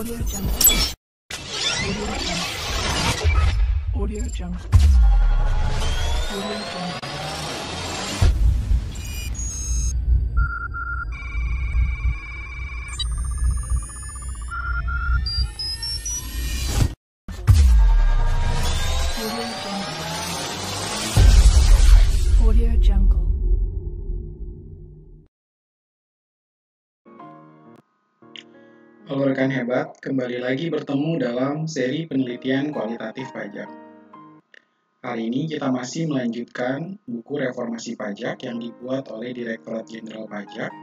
Audio Jungle. Audio Jungle. Audio Jungle. Audio Jungle. Halo rekan hebat, kembali lagi bertemu dalam seri penelitian kualitatif pajak. Hari ini kita masih melanjutkan buku reformasi pajak yang dibuat oleh Direktorat Jenderal Pajak.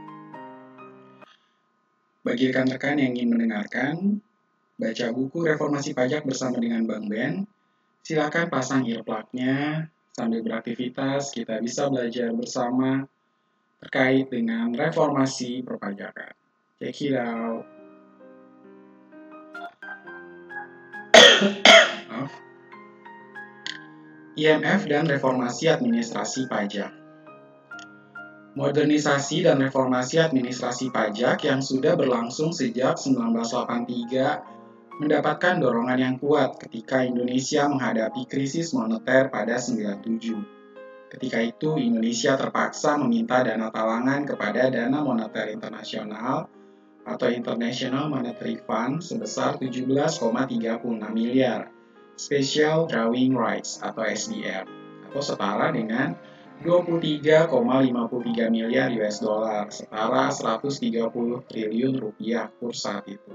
Bagi rekan-rekan yang ingin mendengarkan, baca buku reformasi pajak bersama dengan Bang Ben, silakan pasang earplug-nya sambil beraktivitas, kita bisa belajar bersama terkait dengan reformasi perpajakan. Check it out. IMF dan reformasi administrasi pajak. Modernisasi dan reformasi administrasi pajak yang sudah berlangsung sejak 1983 mendapatkan dorongan yang kuat ketika Indonesia menghadapi krisis moneter pada 1997. Ketika itu, Indonesia terpaksa meminta dana talangan kepada Dana Moneter Internasional atau International Monetary Fund sebesar 17,36 miliar. Special Drawing Rights atau SDR, atau setara dengan 23,53 miliar US dollar, setara 130 triliun rupiah kurs saat itu.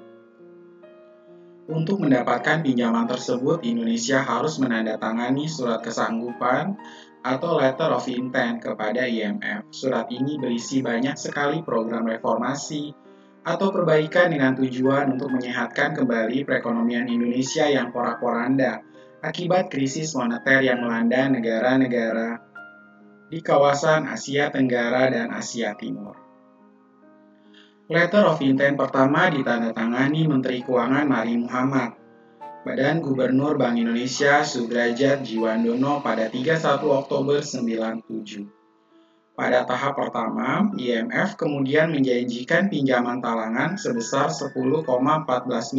Untuk mendapatkan pinjaman tersebut, Indonesia harus menandatangani surat kesanggupan atau letter of intent kepada IMF. Surat ini berisi banyak sekali program reformasi atau perbaikan dengan tujuan untuk menyehatkan kembali perekonomian Indonesia yang porak-poranda akibat krisis moneter yang melanda negara-negara di kawasan Asia Tenggara dan Asia Timur. Letter of intent pertama ditandatangani Menteri Keuangan Marie Muhammad, Badan Gubernur Bank Indonesia Sudrajat Djiwandono pada 31 Oktober 1997. Pada tahap pertama, IMF kemudian menjanjikan pinjaman talangan sebesar 10,14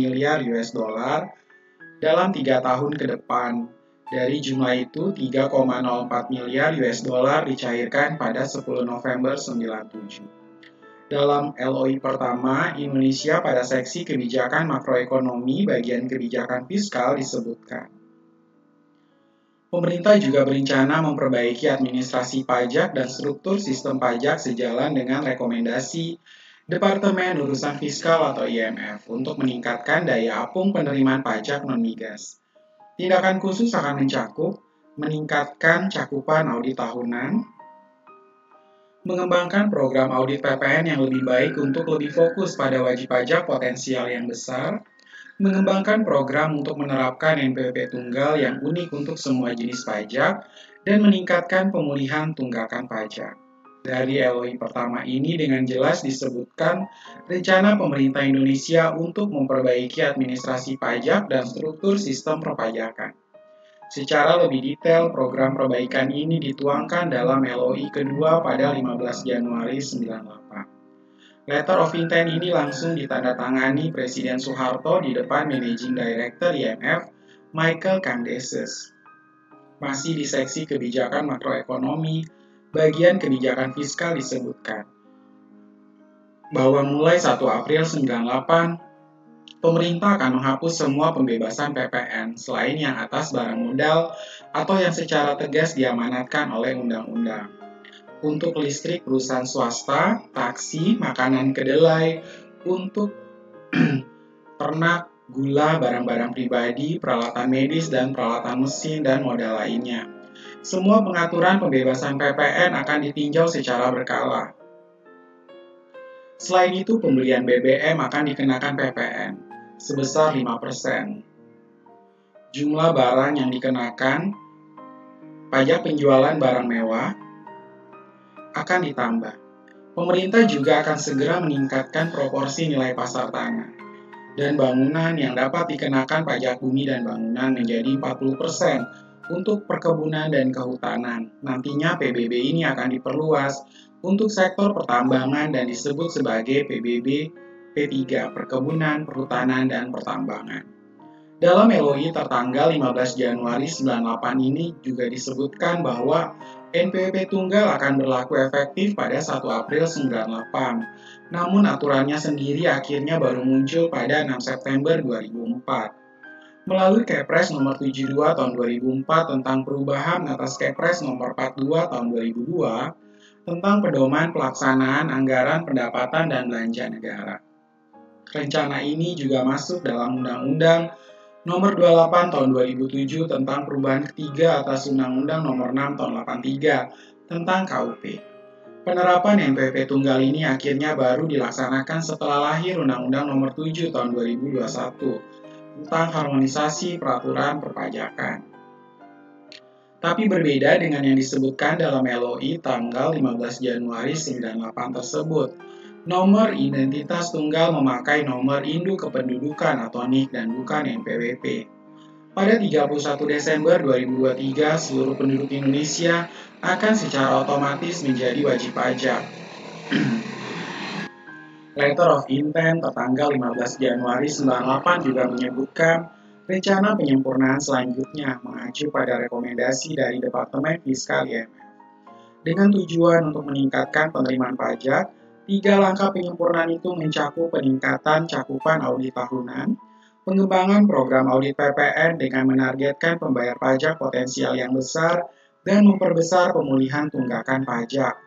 miliar US dollar dalam 3 tahun ke depan. Dari jumlah itu, 3,04 miliar US dollar dicairkan pada 10 November 1997. Dalam LOI pertama, Indonesia pada seksi kebijakan makroekonomi bagian kebijakan fiskal disebutkan. Pemerintah juga berencana memperbaiki administrasi pajak dan struktur sistem pajak sejalan dengan rekomendasi Departemen Urusan Fiskal atau IMF untuk meningkatkan daya apung penerimaan pajak non-migas. Tindakan khusus akan mencakup meningkatkan cakupan audit tahunan, mengembangkan program audit PPN yang lebih baik untuk lebih fokus pada wajib pajak potensial yang besar, mengembangkan program untuk menerapkan NPWP tunggal yang unik untuk semua jenis pajak, dan meningkatkan pemulihan tunggakan pajak. Dari LOI pertama ini dengan jelas disebutkan rencana pemerintah Indonesia untuk memperbaiki administrasi pajak dan struktur sistem perpajakan. Secara lebih detail, program perbaikan ini dituangkan dalam LOI kedua pada 15 Januari 1998. Letter of intent ini langsung ditandatangani Presiden Soeharto di depan Managing Director IMF, Michael Candeses. Masih di seksi kebijakan makroekonomi, bagian kebijakan fiskal disebutkan bahwa mulai 1 April 1998, pemerintah akan menghapus semua pembebasan PPN selain yang atas barang modal atau yang secara tegas diamanatkan oleh undang-undang. Untuk listrik perusahaan swasta, taksi, makanan kedelai, untuk ternak, gula, barang-barang pribadi, peralatan medis, dan peralatan mesin, dan modal lainnya. Semua pengaturan pembebasan PPN akan ditinjau secara berkala. Selain itu, pembelian BBM akan dikenakan PPN sebesar 5%. Jumlah barang yang dikenakan, pajak penjualan barang mewah, akan ditambah. Pemerintah juga akan segera meningkatkan proporsi nilai pasar tanah dan bangunan yang dapat dikenakan pajak bumi dan bangunan menjadi 40% untuk perkebunan dan kehutanan. Nantinya PBB ini akan diperluas untuk sektor pertambangan dan disebut sebagai PBB P3 Perkebunan, Perhutanan, dan Pertambangan. Dalam LOI tertanggal 15 Januari 98 ini juga disebutkan bahwa NPWP tunggal akan berlaku efektif pada 1 April 98, namun aturannya sendiri akhirnya baru muncul pada 6 September 2004. Melalui Kepres nomor 72 tahun 2004 tentang perubahan atas Kepres nomor 42 tahun 2002 tentang pedoman pelaksanaan anggaran pendapatan dan belanja negara. Rencana ini juga masuk dalam Undang-Undang nomor 28 tahun 2007 tentang perubahan ketiga atas Undang-Undang nomor 6 tahun 83 tentang KUP. Penerapan NPWP tunggal ini akhirnya baru dilaksanakan setelah lahir Undang-Undang nomor 7 tahun 2021 tentang harmonisasi peraturan perpajakan. Tapi berbeda dengan yang disebutkan dalam LOI tanggal 15 Januari 98 tersebut, nomor identitas tunggal memakai nomor induk kependudukan atau NIK dan bukan NPWP. Pada 31 Desember 2023, seluruh penduduk Indonesia akan secara otomatis menjadi wajib pajak. Letter of Intent tertanggal 15 Januari 98 juga menyebutkan rencana penyempurnaan selanjutnya mengacu pada rekomendasi dari Departemen Fiskal IMF. Dengan tujuan untuk meningkatkan penerimaan pajak, 3 langkah penyempurnaan itu mencakup peningkatan cakupan audit tahunan, pengembangan program audit PPN dengan menargetkan pembayar pajak potensial yang besar, dan memperbesar pemulihan tunggakan pajak.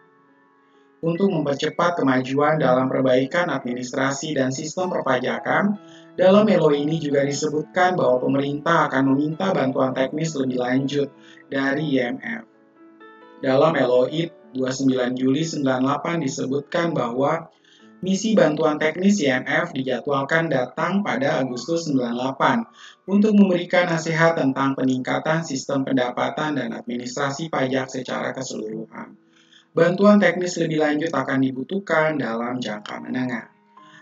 Untuk mempercepat kemajuan dalam perbaikan administrasi dan sistem perpajakan, dalam LOI ini juga disebutkan bahwa pemerintah akan meminta bantuan teknis lebih lanjut dari IMF. Dalam LOI 29 Juli 98 disebutkan bahwa misi bantuan teknis IMF dijadwalkan datang pada Agustus 98 untuk memberikan nasihat tentang peningkatan sistem pendapatan dan administrasi pajak secara keseluruhan. Bantuan teknis lebih lanjut akan dibutuhkan dalam jangka menengah.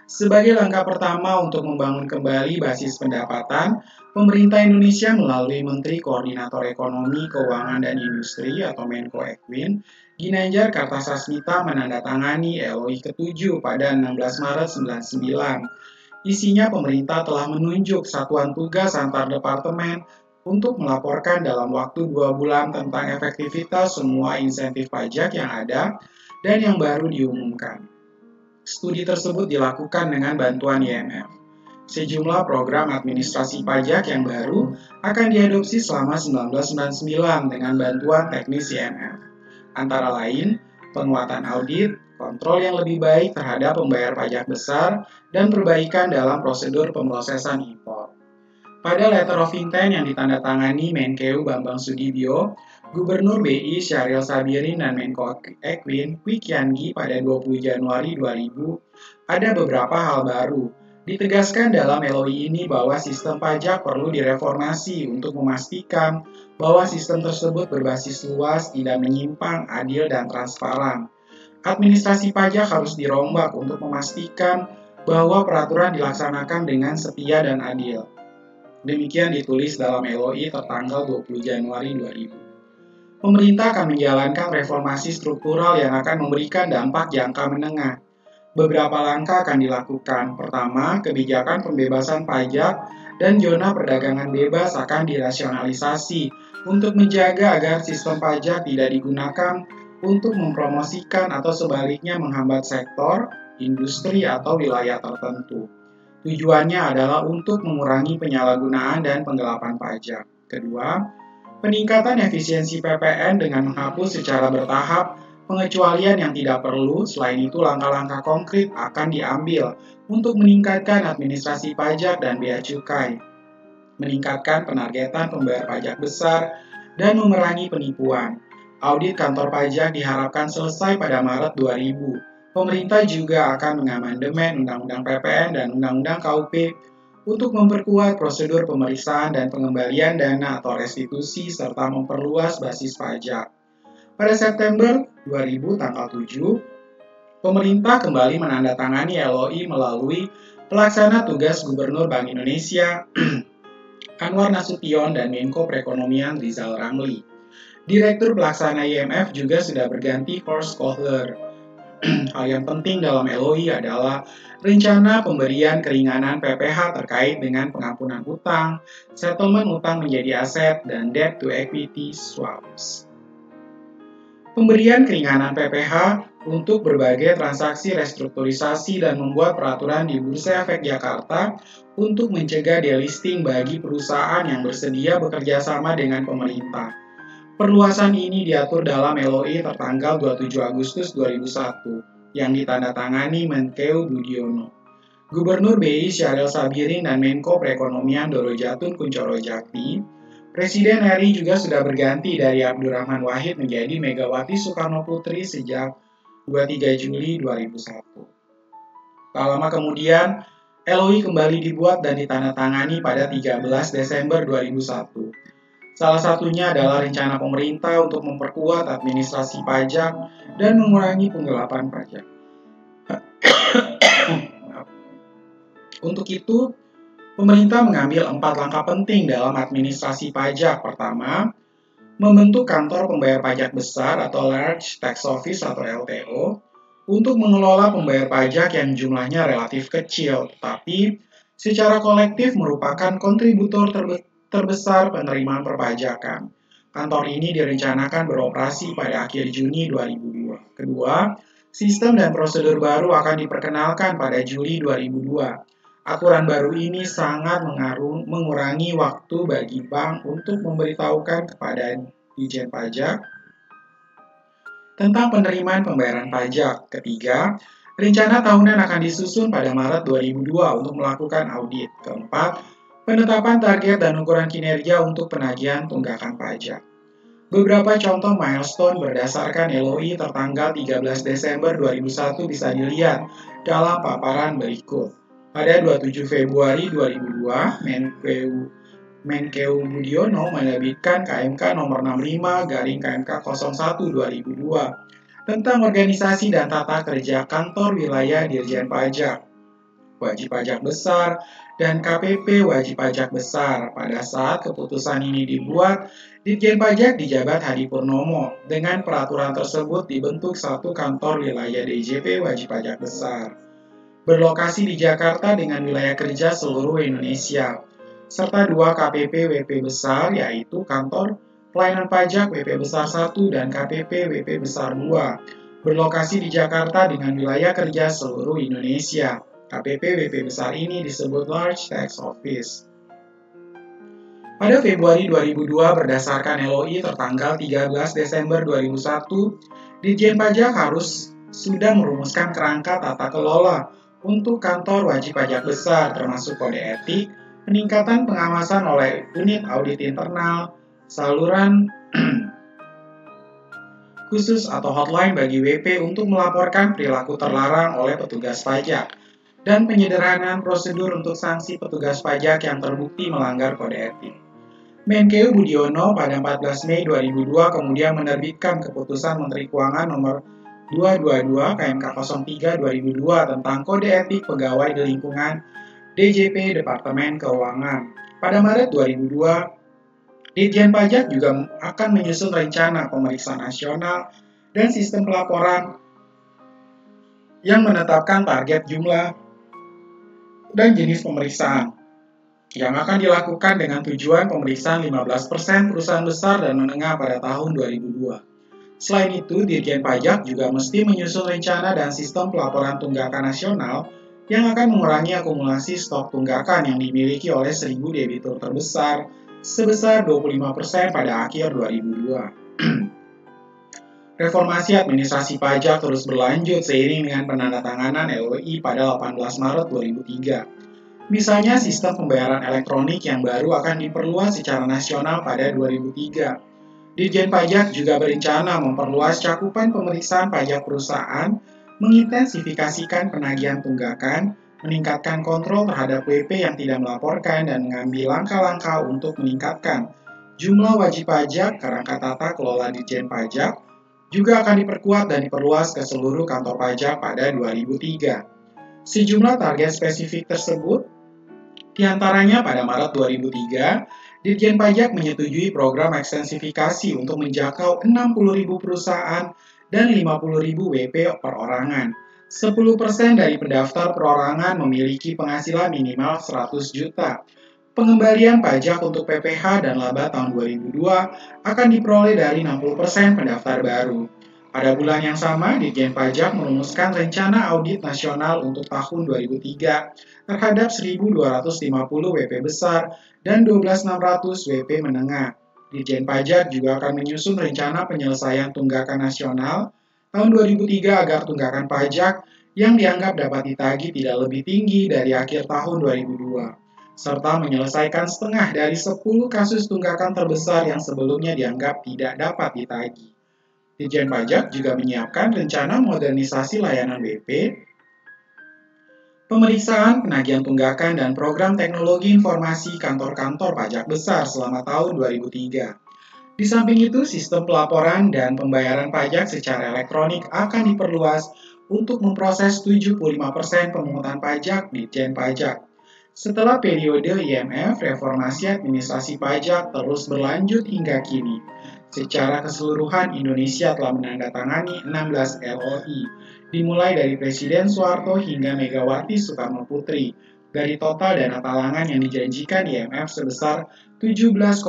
Sebagai langkah pertama untuk membangun kembali basis pendapatan, pemerintah Indonesia melalui Menteri Koordinator Ekonomi, Keuangan, dan Industri atau Menko Ekwin, Ginanjar Kartasasmita menandatangani LOI ke-7 pada 16 Maret 99. Isinya pemerintah telah menunjuk satuan tugas antar departemen untuk melaporkan dalam waktu 2 bulan tentang efektivitas semua insentif pajak yang ada dan yang baru diumumkan. Studi tersebut dilakukan dengan bantuan IMF. Sejumlah program administrasi pajak yang baru akan diadopsi selama 1999 dengan bantuan teknis IMF. Antara lain, penguatan audit, kontrol yang lebih baik terhadap pembayar pajak besar, dan perbaikan dalam prosedur pemrosesan impor. Pada Letter of Intent yang ditandatangani Menkeu Bambang Sudibyo, Gubernur BI Syahril Sabirin dan Menko Ekwin Kwi Kian Gi pada 20 Januari 2000, ada beberapa hal baru. Ditegaskan dalam LOI ini bahwa sistem pajak perlu direformasi untuk memastikan bahwa sistem tersebut berbasis luas, tidak menyimpang, adil, dan transparan. Administrasi pajak harus dirombak untuk memastikan bahwa peraturan dilaksanakan dengan setia dan adil. Demikian ditulis dalam LOI tertanggal 20 Januari 2000. Pemerintah akan menjalankan reformasi struktural yang akan memberikan dampak jangka menengah. Beberapa langkah akan dilakukan. Pertama, kebijakan pembebasan pajak dan zona perdagangan bebas akan dirasionalisasi untuk menjaga agar sistem pajak tidak digunakan untuk mempromosikan atau sebaliknya menghambat sektor, industri, atau wilayah tertentu. Tujuannya adalah untuk mengurangi penyalahgunaan dan penggelapan pajak. Kedua, peningkatan efisiensi PPN dengan menghapus secara bertahap pengecualian yang tidak perlu. Selain itu, langkah-langkah konkret akan diambil untuk meningkatkan administrasi pajak dan bea cukai, meningkatkan penargetan pembayar pajak besar, dan memerangi penipuan. Audit kantor pajak diharapkan selesai pada Maret 2000. Pemerintah juga akan mengamandemen Undang-Undang PPN dan Undang-Undang KUP untuk memperkuat prosedur pemeriksaan dan pengembalian dana atau restitusi serta memperluas basis pajak. Pada September 2000 tanggal 7, pemerintah kembali menandatangani LOI melalui pelaksana tugas Gubernur Bank Indonesia Anwar Nasution dan Menko Perekonomian Rizal Ramli. Direktur pelaksana IMF juga sudah berganti Horst Kohler. hal yang penting dalam LOI adalah rencana pemberian keringanan PPh terkait dengan pengampunan utang, settlement utang menjadi aset, dan debt to equity swaps. Pemberian keringanan PPh untuk berbagai transaksi restrukturisasi dan membuat peraturan di Bursa Efek Jakarta untuk mencegah delisting bagi perusahaan yang bersedia bekerja sama dengan pemerintah. Perluasan ini diatur dalam LOI tertanggal 27 Agustus 2001 yang ditandatangani Menkeu Budiono. Gubernur BI Syaril Sabirin dan Menko Perekonomian Doro Jatun Kuncoro Jakti. Presiden RI juga sudah berganti dari Abdurrahman Wahid menjadi Megawati Soekarno Putri sejak 23 Juli 2001. Tak lama kemudian, LOI kembali dibuat dan ditandatangani pada 13 Desember 2001. Salah satunya adalah rencana pemerintah untuk memperkuat administrasi pajak dan mengurangi penggelapan pajak. Untuk itu, pemerintah mengambil 4 langkah penting dalam administrasi pajak. Pertama, membentuk kantor pembayar pajak besar atau Large Tax Office atau LTO untuk mengelola pembayar pajak yang jumlahnya relatif kecil, tetapi secara kolektif merupakan kontributor terbesar penerimaan perpajakan. Kantor ini direncanakan beroperasi pada akhir Juni 2002. Kedua, sistem dan prosedur baru akan diperkenalkan pada Juli 2002. Aturan baru ini sangat mengurangi waktu bagi bank untuk memberitahukan kepada Dijen Pajak tentang penerimaan pembayaran pajak. Ketiga, rencana tahunan akan disusun pada Maret 2002 untuk melakukan audit. Keempat, penetapan target dan ukuran kinerja untuk penagihan tunggakan pajak. Beberapa contoh milestone berdasarkan LOI tertanggal 13 Desember 2001 bisa dilihat dalam paparan berikut. Pada 27 Februari 2002, Menkeu Budiono menerbitkan KMK nomor 65/KMK 01/2002 tentang organisasi dan tata kerja kantor wilayah Dirjen Pajak, wajib pajak besar, dan KPP wajib pajak besar. Pada saat keputusan ini dibuat, Dirjen Pajak dijabat Hadi Purnomo. Dengan peraturan tersebut dibentuk satu kantor wilayah DJP wajib pajak besar, berlokasi di Jakarta dengan wilayah kerja seluruh Indonesia, serta 2 KPP WP besar, yaitu Kantor Pelayanan Pajak WP Besar 1 dan KPP WP Besar 2, berlokasi di Jakarta dengan wilayah kerja seluruh Indonesia. KPP WP Besar ini disebut Large Tax Office. Pada Februari 2002, berdasarkan LOI tertanggal 13 Desember 2001, Ditjen Pajak harus sudah merumuskan kerangka tata kelola untuk kantor wajib pajak besar, termasuk kode etik, peningkatan pengawasan oleh unit audit internal, saluran khusus atau hotline bagi WP untuk melaporkan perilaku terlarang oleh petugas pajak, dan penyederhanaan prosedur untuk sanksi petugas pajak yang terbukti melanggar kode etik. Menkeu Budiono pada 14 Mei 2002 kemudian menerbitkan Keputusan Menteri Keuangan nomor 222 KMK 03/2002 tentang Kode Etik Pegawai di Lingkungan DJP Departemen Keuangan. Pada Maret 2002, Ditjen Pajak juga akan menyusun rencana pemeriksaan nasional dan sistem pelaporan yang menetapkan target jumlah dan jenis pemeriksaan yang akan dilakukan dengan tujuan pemeriksaan 15% perusahaan besar dan menengah pada tahun 2002. Selain itu, Dirjen Pajak juga mesti menyusun rencana dan sistem pelaporan tunggakan nasional yang akan mengurangi akumulasi stok tunggakan yang dimiliki oleh 1.000 debitur terbesar sebesar 25% pada akhir 2002. Reformasi administrasi pajak terus berlanjut seiring dengan penandatanganan LOI pada 18 Maret 2003. Misalnya sistem pembayaran elektronik yang baru akan diperluas secara nasional pada 2003. Ditjen Pajak juga berencana memperluas cakupan pemeriksaan pajak perusahaan, mengintensifikasikan penagihan tunggakan, meningkatkan kontrol terhadap WP yang tidak melaporkan, dan mengambil langkah-langkah untuk meningkatkan jumlah wajib pajak. Kerangka tata kelola Ditjen Pajak juga akan diperkuat dan diperluas ke seluruh kantor pajak pada 2003. Sejumlah target spesifik tersebut, diantaranya pada Maret 2003, Ditjen Pajak menyetujui program ekstensifikasi untuk menjangkau 60.000 perusahaan dan 50.000 WP perorangan. 10% dari pendaftar perorangan memiliki penghasilan minimal 100 juta. Pengembalian pajak untuk PPh dan laba tahun 2002 akan diperoleh dari 60% pendaftar baru. Pada bulan yang sama, Ditjen Pajak merumuskan rencana audit nasional untuk tahun 2003 terhadap 1.250 WP besar dan 12.600 WP menengah. Ditjen Pajak juga akan menyusun rencana penyelesaian tunggakan nasional tahun 2003 agar tunggakan pajak yang dianggap dapat ditagih tidak lebih tinggi dari akhir tahun 2002, serta menyelesaikan setengah dari 10 kasus tunggakan terbesar yang sebelumnya dianggap tidak dapat ditagih. Ditjen Pajak juga menyiapkan rencana modernisasi layanan WP, pemeriksaan penagihan tunggakan, dan program teknologi informasi kantor-kantor pajak besar selama tahun 2003. Di samping itu, sistem pelaporan dan pembayaran pajak secara elektronik akan diperluas untuk memproses 75% pemungutan pajak Ditjen Pajak. Setelah periode IMF, reformasi administrasi pajak terus berlanjut hingga kini. Secara keseluruhan, Indonesia telah menandatangani 16 LOI, dimulai dari Presiden Soeharto hingga Megawati Soekarno Putri, dari total dana talangan yang dijanjikan IMF sebesar 17,36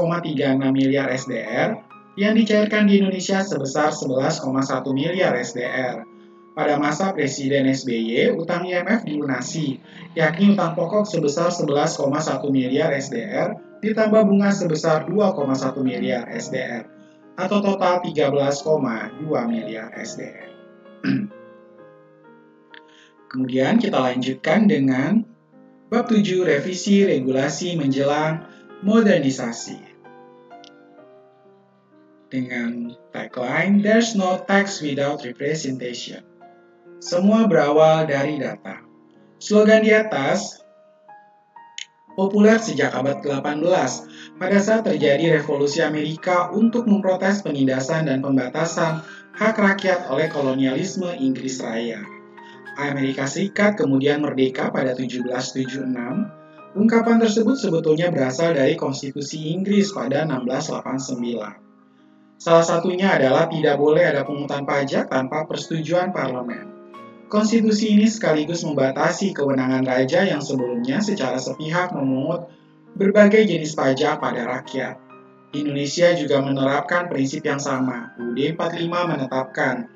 miliar SDR, yang dicairkan di Indonesia sebesar 11,1 miliar SDR. Pada masa Presiden SBY, utang IMF dilunasi, yakni utang pokok sebesar 11,1 miliar SDR, ditambah bunga sebesar 2,1 miliar SDR, atau total 13,2 miliar SDR. Kemudian kita lanjutkan dengan Bab 7, Revisi Regulasi Menjelang Modernisasi. Dengan tagline, "There's no tax without representation." Semua berawal dari data. Slogan di atas populer sejak abad ke-18 pada saat terjadi revolusi Amerika untuk memprotes penindasan dan pembatasan hak rakyat oleh kolonialisme Inggris Raya. Amerika Serikat kemudian merdeka pada 1776. Ungkapan tersebut sebetulnya berasal dari Konstitusi Inggris pada 1689. Salah satunya adalah tidak boleh ada pungutan pajak tanpa persetujuan parlemen. Konstitusi ini sekaligus membatasi kewenangan raja yang sebelumnya secara sepihak memungut berbagai jenis pajak pada rakyat. Indonesia juga menerapkan prinsip yang sama. UUD 45 menetapkan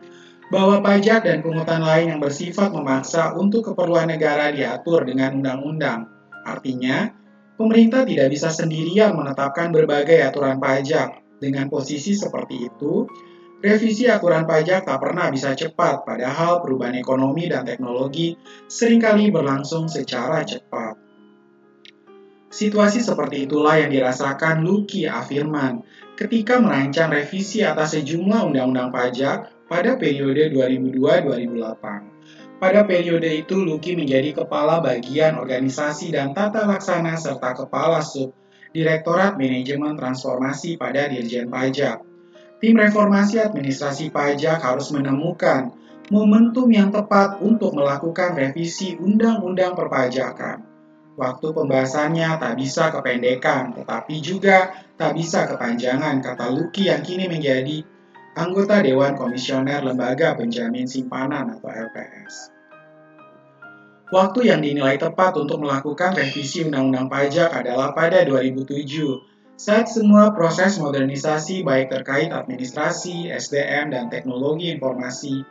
bahwa pajak dan pungutan lain yang bersifat memaksa untuk keperluan negara diatur dengan undang-undang. Artinya, pemerintah tidak bisa sendirian menetapkan berbagai aturan pajak. Dengan posisi seperti itu, revisi aturan pajak tak pernah bisa cepat, padahal perubahan ekonomi dan teknologi seringkali berlangsung secara cepat. Situasi seperti itulah yang dirasakan Lucky Affirman ketika merancang revisi atas sejumlah undang-undang pajak pada periode 2002-2008. Pada periode itu, Lucky menjadi Kepala Bagian Organisasi dan Tata Laksana serta Kepala Sub Direktorat Manajemen Transformasi pada Dirjen Pajak. Tim reformasi administrasi pajak harus menemukan momentum yang tepat untuk melakukan revisi undang-undang perpajakan. Waktu pembahasannya tak bisa kependekan, tetapi juga tak bisa kepanjangan, kata Lucky yang kini menjadi anggota Dewan Komisioner Lembaga Penjamin Simpanan atau LPS. Waktu yang dinilai tepat untuk melakukan revisi undang-undang pajak adalah pada 2007, saat semua proses modernisasi baik terkait administrasi, SDM, dan teknologi informasi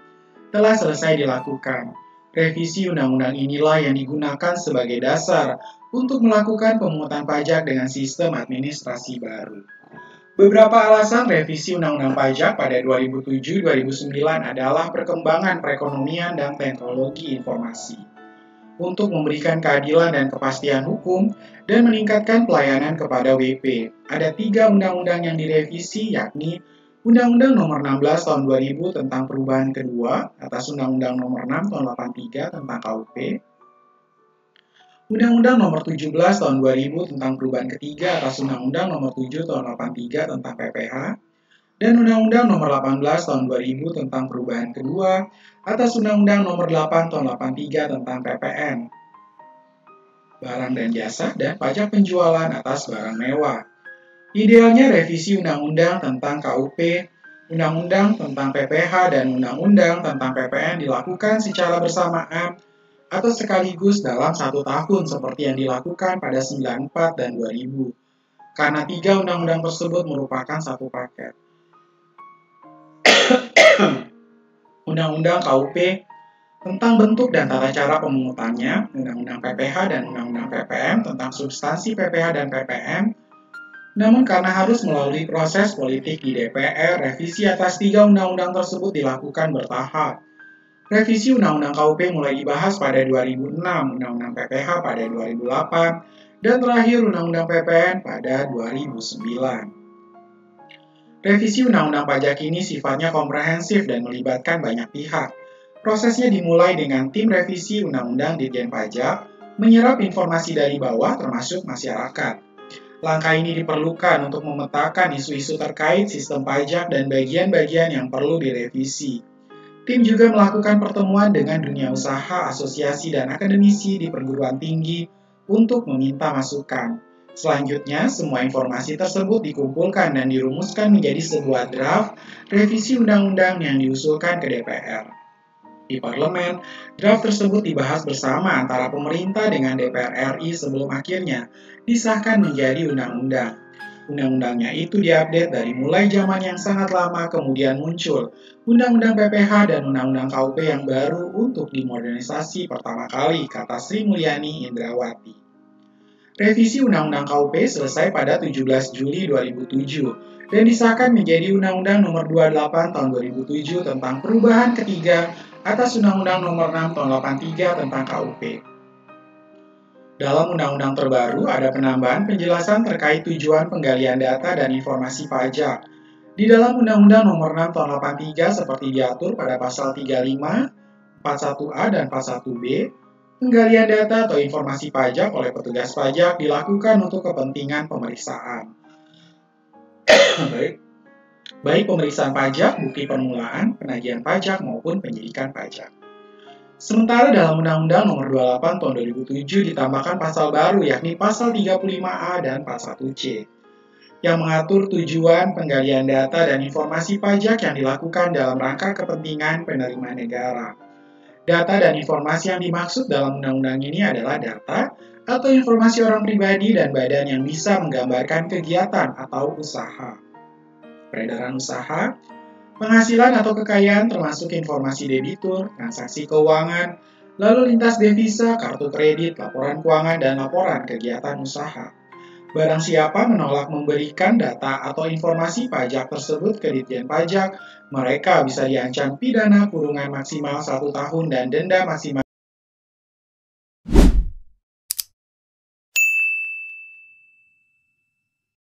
telah selesai dilakukan. Revisi undang-undang inilah yang digunakan sebagai dasar untuk melakukan pemungutan pajak dengan sistem administrasi baru. Beberapa alasan revisi undang-undang pajak pada 2007-2009 adalah perkembangan perekonomian dan teknologi informasi. Untuk memberikan keadilan dan kepastian hukum dan meningkatkan pelayanan kepada WP, ada 3 undang-undang yang direvisi, yakni Undang-Undang Nomor 16 Tahun 2000 tentang Perubahan Kedua atas Undang-Undang Nomor 6 Tahun 83 tentang KUP, Undang-Undang Nomor 17 Tahun 2000 tentang Perubahan Ketiga atas Undang-Undang Nomor 7 Tahun 83 tentang PPh, dan Undang-Undang Nomor 18 Tahun 2000 tentang Perubahan Kedua atas Undang-Undang Nomor 8 Tahun 83 tentang PPN, barang dan jasa, dan pajak penjualan atas barang mewah. Idealnya revisi undang-undang tentang KUP Undang-undang tentang PPh dan Undang-Undang tentang PPN dilakukan secara bersamaan atau sekaligus dalam 1 tahun seperti yang dilakukan pada 94 dan 2000, karena 3 undang-undang tersebut merupakan satu paket. Undang-Undang KUP tentang bentuk dan tata cara pemungutannya, Undang-Undang PPh dan Undang-Undang PPN tentang substansi PPh dan PPN. Namun karena harus melalui proses politik di DPR, revisi atas 3 undang-undang tersebut dilakukan bertahap. Revisi Undang-Undang KUP mulai dibahas pada 2006, Undang-Undang PPh pada 2008, dan terakhir Undang-Undang PPN pada 2009. Revisi Undang-Undang Pajak ini sifatnya komprehensif dan melibatkan banyak pihak. Prosesnya dimulai dengan tim revisi Undang-Undang Ditjen Pajak, menyerap informasi dari bawah termasuk masyarakat. Langkah ini diperlukan untuk memetakan isu-isu terkait sistem pajak dan bagian-bagian yang perlu direvisi. Tim juga melakukan pertemuan dengan dunia usaha, asosiasi, dan akademisi di perguruan tinggi untuk meminta masukan. Selanjutnya, semua informasi tersebut dikumpulkan dan dirumuskan menjadi sebuah draft revisi undang-undang yang diusulkan ke DPR. Di parlemen, draft tersebut dibahas bersama antara pemerintah dengan DPR RI sebelum akhirnya disahkan menjadi undang-undang. Undang-undangnya itu diupdate dari mulai zaman yang sangat lama, kemudian muncul Undang-Undang PPh dan Undang-Undang KUP yang baru untuk dimodernisasi pertama kali, kata Sri Mulyani Indrawati. Revisi Undang-Undang KUP selesai pada 17 Juli 2007 dan disahkan menjadi Undang-Undang Nomor 28 Tahun 2007 tentang perubahan ketiga atas Undang-Undang Nomor 6 Tahun 83 tentang KUP. Dalam undang-undang terbaru ada penambahan penjelasan terkait tujuan penggalian data dan informasi pajak. Di dalam Undang-Undang Nomor 6 Tahun 83 seperti diatur pada pasal 35, 41A dan 41B, penggalian data atau informasi pajak oleh petugas pajak dilakukan untuk kepentingan pemeriksaan. Baik pemeriksaan pajak, bukti permulaan, penagihan pajak, maupun penyidikan pajak. Sementara dalam Undang-Undang Nomor 28 Tahun 2007 ditambahkan pasal baru yakni pasal 35A dan 41C yang mengatur tujuan penggalian data dan informasi pajak yang dilakukan dalam rangka kepentingan penerima negara. Data dan informasi yang dimaksud dalam undang-undang ini adalah data atau informasi orang pribadi dan badan yang bisa menggambarkan kegiatan atau usaha. Peredaran usaha, penghasilan atau kekayaan termasuk informasi debitur, transaksi keuangan, lalu lintas devisa, kartu kredit, laporan keuangan, dan laporan kegiatan usaha. Barang siapa menolak memberikan data atau informasi pajak tersebut ke Ditjen Pajak, mereka bisa diancam pidana kurungan maksimal 1 tahun dan denda maksimal